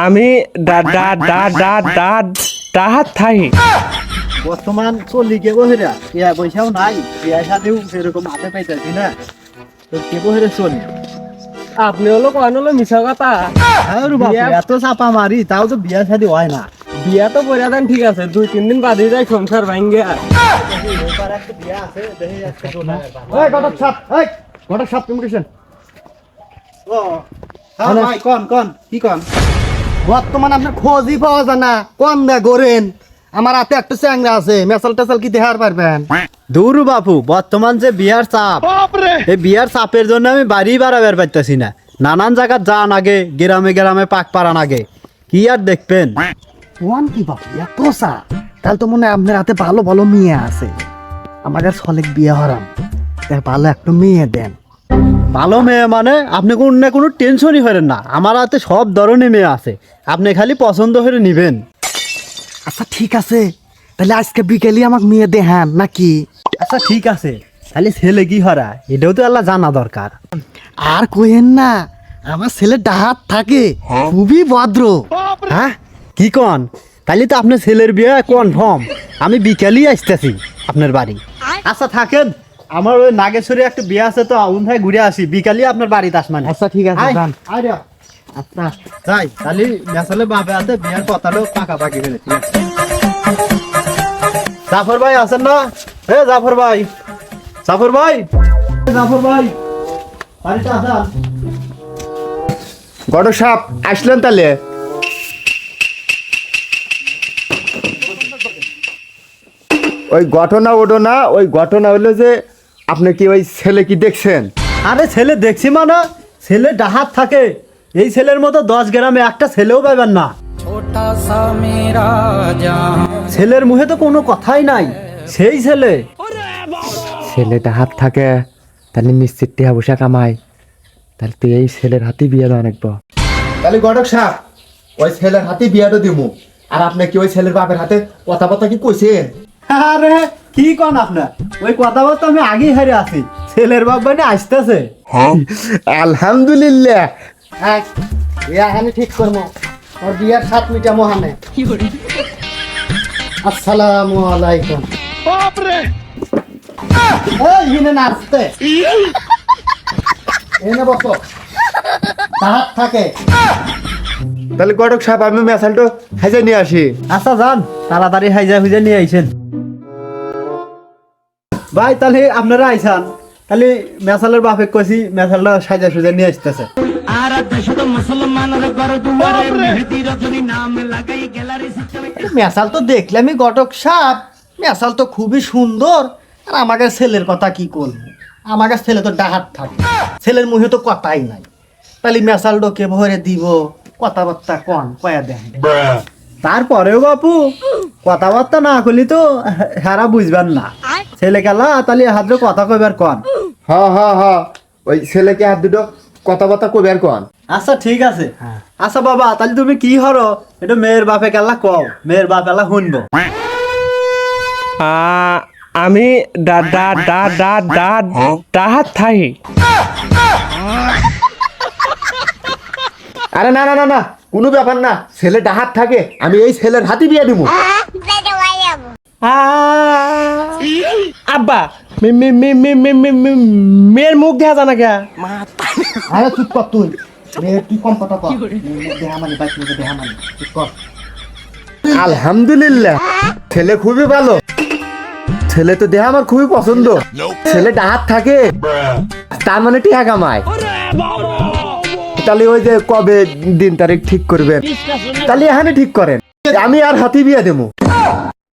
আমি ডাহাত থাই। বর্তমান চলি কে বহেরা বিয়া পয়সাও নাই, বিয়া সাথেও সেরকম হাতে পাইতেছি না, তো কে বহেরে চলি। আপনি হলো কন হলো মিছা কথা। এত চাপা মারি তাও তো বিয়া শাদী হয় না। বিয়া তো করে দেন, ঠিক আছে, 2-3 দিন বাদে যায় সংসার ভাঙ্গে। বর্তমান আপনার খোঁজই পাওয়া যায় না, কম দা করেন। আমার হাতে একটা চ্যাংরা আছে, মেসাল টেসাল কি দেখার পারবেন? দূর বাপু, বর্তমান যে বিয়ার চাপ, এই বিয়ার চাপের জন্য আমি বাড়ি বাড়াবার পারতেছি না। নানান জায়গা যান আগে, গ্রামে গ্রামে পাক পাড়ান আগে, কি আর দেখবেন। ওয়ান কি বাপু এত চাপ, তাহলে তো মনে হয় আপনার হাতে ভালো ভালো মেয়ে আছে। আমাদের সলেক বিয়ে হরাম, তার ভালো একটা মেয়ে দেন। ভালো মেয়ে মানে আপনি কোনো টেনশনই করেন না, আমার হাতে সব ধরনের মেয়ে আছে, আপনি খালি পছন্দ করে নিবেন। আচ্ছা ঠিক আছে, তাহলে আজকে বিকেলে আমাকে মেয়ে দেখান নাকি? আচ্ছা ঠিক আছে, তাহলে ছেলে কি হরা এটাও তো আল্লাহ জানা দরকার। আর কইেন না, আমার ছেলে ডাহাত থাকে, খুবই ভদ্র। হ্যাঁ কি কন? তাহলে তো আপনার ছেলের বিয়ে কনফার্ম, আমি বিকেলেই আসতেছি আপনার বাড়ি। আচ্ছা থাকেন, আমার ওই নাগেশ্বরী একটা বিয়ে আছে, তো আউন ভাই ঘুরে আসি, বিকালে আপনার বাড়িতে আসমানে। আচ্ছা ঠিক আছে, আচ্ছা যাই, তাহলে মেসালে বাবে আছে, বিয়ের কথাটাও পাকাপাকি হলে। ঠিক আছে, জাফর ভাই আছেন না? হে জাফর ভাই, জাফর ভাই, জাফর ভাই বাড়িতে আছেন? গড় সাপ আসলেন তাহলে? ওই ঘটনা ওঠো না, ওই ঘটনা হলো যে আপনি কি ওই ছেলে কি দেখছেন? আরে ছেলে দেখছি মানে, ছেলে ডাহাত থাকে, এই ছেলের মতো 10 গ্রামে একটা ছেলেও পাইবেন না। ছেলের মুখে তো কোনো কথাই নাই, সেই ছেলে। ছেলেটা হাত থাকে, তাহলে নিশ্চিত টিহা বসা কামাই, তাহলে তুই এই ছেলের হাতে বিয়ে দেওয়া রাখবো। তাহলে গড়ক সাপ ওই ছেলের হাতে বিয়েটা দিব। আর আপনি কি ওই ছেলের বাপের হাতে কথা কি কইছেন? আরে কি কন আপনার, ওই কথাবার্তা আমি আগেই হারে আছি, ছেলের বাপ মানে আসতেছে। আলহামদুলিল্লাহ। বিয়াখানি ঠিক করবো, ওর বিয়ার 7 মিটা মহানে। আসসালামু আলাইকুম। এনে নাচতে এনে বসো, তাহাত থাকে। তাহলে গড়ক সাপ আমি মেসালটা হাজে নিয়ে আসি। আচ্ছা যান, তাড়াতাড়ি হাইজা হুইজা নিয়ে আইছেন। ভাই তাহলে আপনারা আইসান, তাহলে মেসালের বাপে কইছি মেসালটা সাজা সুজা নিয়ে আসতেছে। মেসাল তো দেখলামই ঘটক সাপ, মেসাল তো খুবই সুন্দর। আর আমাদের ছেলের কথা কি করবো, আমাদের ছেলে তো ডাহাত থাকে, ছেলের মুখে তো কথাই নাই। তাহলে মেসালটা কে ভরে দিব, কথাবার্তা কন কয়া দেন। তারপরেও বাপু কথাবার্তা না করলি তো হারা বুঝবেন না, ছেলে খেলা, তাহলে হাতে কথা কইবার কন। হ ওই ছেলেকে হাত দুটো কথাবার্তা কইবে আর কোন। আচ্ছা ঠিক আছে। আচ্ছা বাবা, তাহলে তুমি কি হরো এটা মেয়ের বাপে কেলা কও, মেয়ের বাপ এলা শুনবো। আমি ডাহাত থাই। আরে না না না না, কোনো ব্যাপার না, ছেলে ডাহাত থাকে, আমি এই ছেলের হাতে বিয়ে দিব। আব্বা মেয়ের মুখ দেখা জানা কে? আরে চুপ কর তুই, মেয়ের কি কম কথা কর, দেহা মানে বাইক নিয়ে দেহা মানে, চুপ কর। আলহামদুলিল্লাহ, ছেলে খুবই ভালো, ছেলে তো দেহা আমার খুবই পছন্দ। ছেলে ডাহাত থাকে, তার মানে টিহা কামায়। তাহলে ওই যে কবে দিন তারিখ ঠিক করবেন, তাহলে এখানে ঠিক করেন, আমি আর হাতি বিয়ে দেবো।